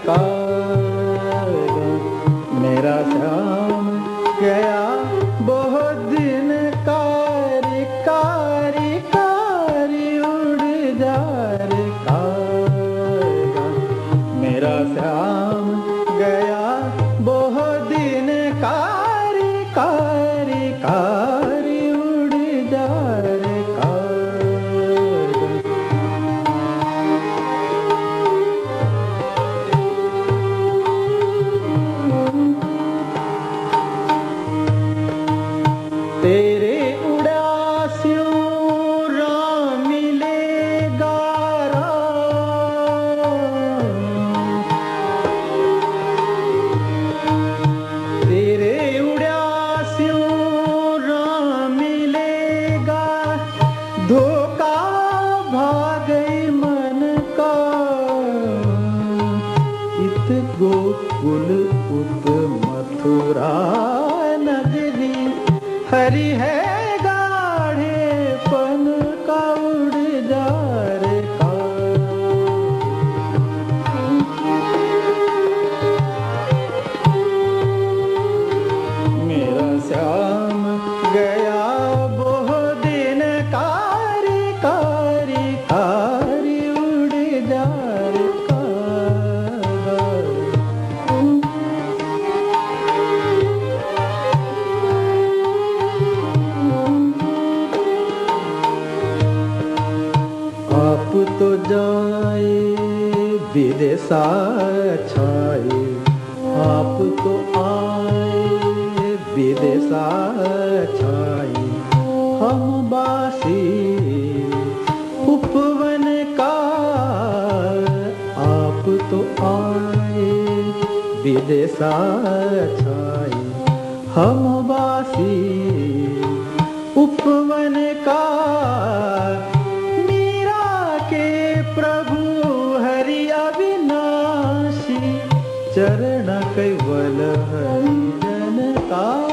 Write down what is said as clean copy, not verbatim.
का मेरा श्याम गया बहुत दिन कारी कारी कारी उड़ जा रे कागा। मेरा श्याम गया बहुत दिन कारी कारी कारी उड़ जा रे कागा। तेरे उड़ासियों राम मिलेगा तेरे उड़ासियों राम मिलेगा। धोखा भागई मन का इत गोकुल उत मथुरा नगरी। हरि है गाढ़े पन का उड़ जा रे मेरा श्याम गया बहुत दिन कारी कारी कारी उड़ जा रे आप तो जाए विदेशा छाए। आप तो आए विदेशा छाए। हम बासी उपवन का आप तो आए विदेशा छाए। हम बासी उपवन का प्रभु हरि अविनाशी चरण कैवल हरि जन का।